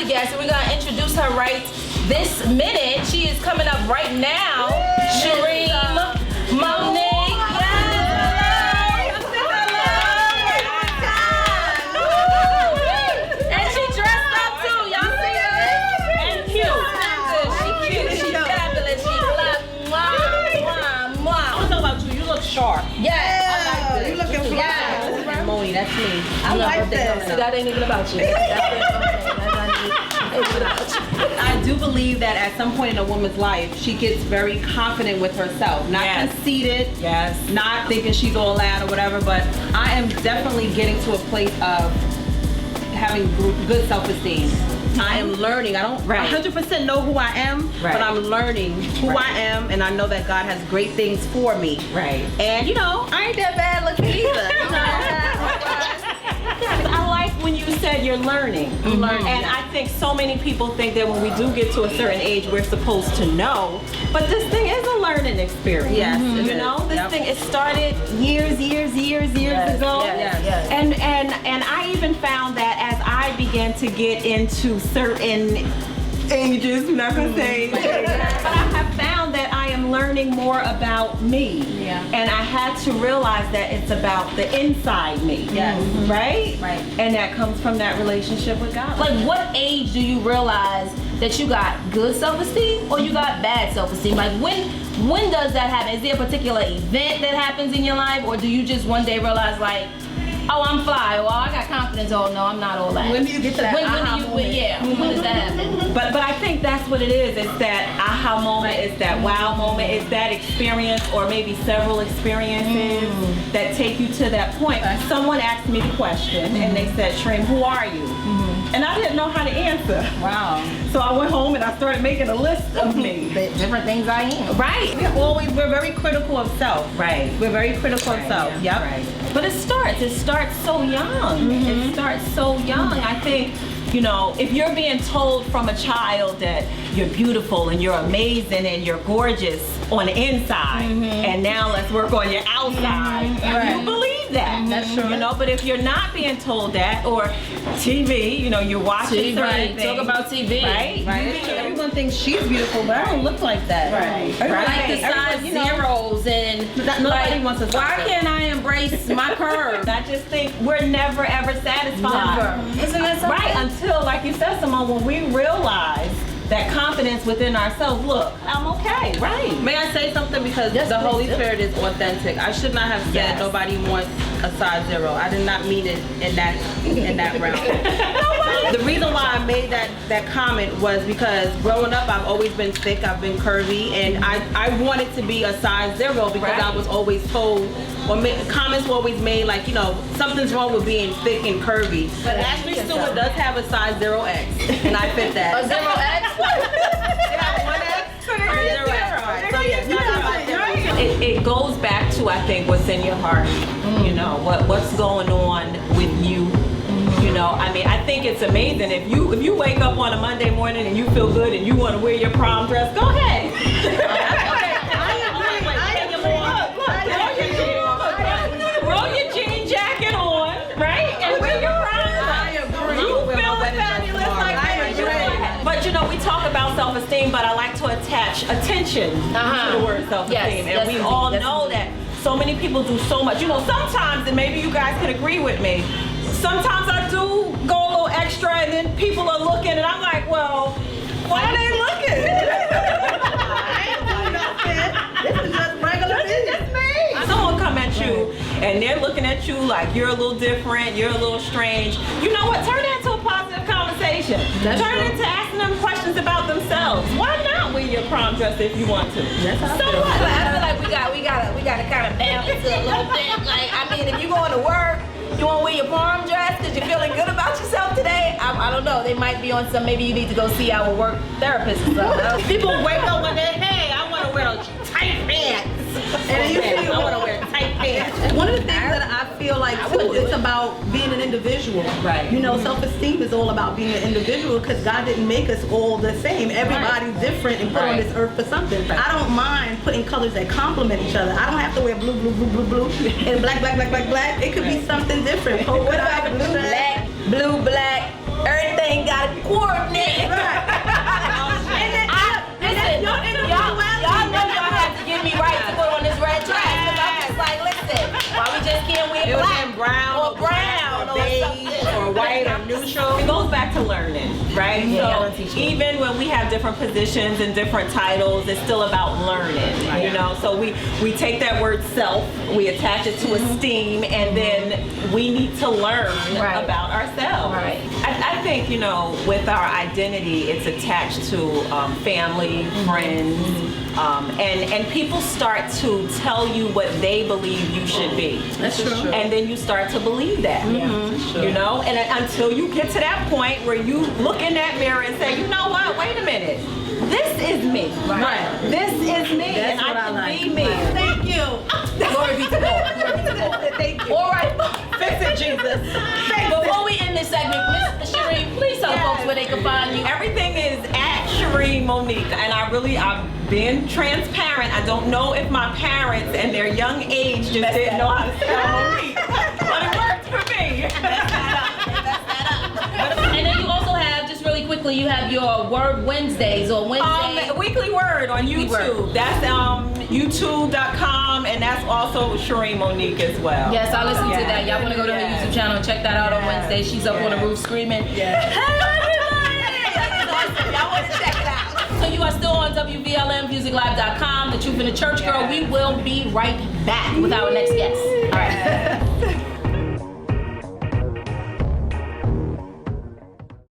guest, and we're gonna introduce her right this minute. She is coming up right now. Shaream, Moneak. And she dressed up too. Y'all see her? And cute. She cute. She fabulous. She black. Mwah, mwah, mwah. I don't know about you. You look sharp. Yes. You looking fly. Yes. Moni, that's me. I like that. See, that ain't even about you. I do believe that at some point in a woman's life, she gets very confident with herself. Not conceited, not thinking she's all that or whatever, but I am definitely getting to a place of having good self-esteem. I am learning. I don't 100% know who I am, but I'm learning who I am, and I know that God has great things for me. And you know, I ain't that bad looking either. I like when you said you're learning. And I think so many people think that when we do get to a certain age, we're supposed to know. But this thing is a learning experience. Yes, you know, this thing, it started years ago. And I even found that as I began to get into certain ages, I'm not gonna say, but I have found that I am learning more about me. And I had to realize that it's about the inside me. Right? And that comes from that relationship with God. Like, what age do you realize that you got good self-esteem or you got bad self-esteem? Like, when does that happen? Is there a particular event that happens in your life, or do you just one day realize, like, oh, I'm fly, or I got confidence, oh no, I'm not all that? When do you get to that aha moment? When does that happen? But I think that's what it is. It's that aha moment, it's that wow moment, it's that experience, or maybe several experiences that take you to that point. Someone asked me the question, and they said, Shaream, who are you? And I didn't know how to answer. Wow. So I went home and I started making a list of me. The different things I am. We're very critical of self. We're very critical of self. But it starts so young. It starts so young. I think, you know, if you're being told from a child that you're beautiful and you're amazing and you're gorgeous on the inside, and now let's work on your outside, you believe that. That's true. You know, but if you're not being told that, or TV, you know, you're watching certain things. Talk about TV. Everyone thinks she's beautiful, but I don't look like that. Like the size zeros and Nobody wants to. why can't I embrace my curves? I just think we're never ever satisfied. Isn't that something? Right, until, like you said, Simone, when we realize that confidence within ourselves, look, I'm okay, May I say something? Because the Holy Spirit is authentic. I should not have said nobody wants a size zero. I did not mean it in that realm. The reason why I made that comment was because growing up, I've always been thick, I've been curvy, and I wanted to be a size zero because I was always told, or comments were always made like, you know, something's wrong with being thick and curvy. But Ashley Stewart does have a size 0X, and I fit that. A 0X? Yeah, 1X, 0X. So yeah, it goes back to, I think, what's in your heart. You know, what's going on with you. You know, I mean, I think it's amazing if you wake up on a Monday morning and you feel good and you want to wear your prom dress, go ahead. Roll your jean jacket on, right? And wear your prom dress. You feel fabulous like that. But you know, we talk about self-esteem, but I like to attach attention to the word self-esteem. And we all know that so many people do so much. You know, sometimes, and maybe you guys can agree with me, sometimes I do go a little extra and then people are looking and I'm like, well, why are they looking? I ain't doing nothing. This is just regular business. Someone come at you and they're looking at you like you're a little different, you're a little strange. You know what? Turn that into a positive conversation. Turn it into asking them questions about themselves. Why not wear your prom dress if you want to? So what? I feel like we gotta kind of balance it a little bit. Like, I mean, if you going to work, you want to wear your prom dress because you're feeling good about yourself today? I don't know. They might be on some, maybe you need to go see our work therapist or something. People wake up one day, hey, I want to wear those tight pants. And you feel, I want to wear tight pants. One of the things that I feel like too, it's about being an individual. You know, self-esteem is all about being an individual because God didn't make us all the same. Everybody's different and put on this earth for something. I don't mind putting colors that complement each other. I don't have to wear blue, blue, blue, blue, blue, and black, black, black, black, black. It could be something different. What about blue, black, Everything got to coordinate. Y'all know y'all have to give me right to put on this red dress. Cause I'm just like, listen, why we just can't wear black brown or beige or white or neutral. It goes back to learning, right? Yeah, So even when we have different positions and different titles, it's still about learning, you know? So we take that word self, we attach it to esteem, and then we need to learn about ourselves. Right. I think, you know, with our identity, it's attached to family, friends, and people start to tell you what they believe you should be. That's true. And then you start to believe that, you know? And until you get to that point where you look in that mirror and say, you know what, wait a minute. This is me. Right. This is me. That's and I what can I like. be me. Thank you. Glory be to God. Glory be to God. Thank you. All right. Fix it, Jesus. Before we end this segment, Miss Shaream, please tell folks where they can find you. Everything is at Shaream Moneak, and I've been transparent. I don't know if my parents and their young age just didn't know how to spell Moneak, but it worked for me. And then you also have, just really quickly, you have your Word Wednesdays or Wednesday. Weekly Word on YouTube. That's youtube.com, and that's also Shaream Moneak as well. Yes, I listen to that. Y'all want to go to her YouTube channel and check that out on Wednesday. She's up on the roof screaming, "Hey, everybody!" Y'all want to check it out. So you are still on WVLMmusiclive.com, The Truth in the Church Girl. We will be right back with our next guest. All right.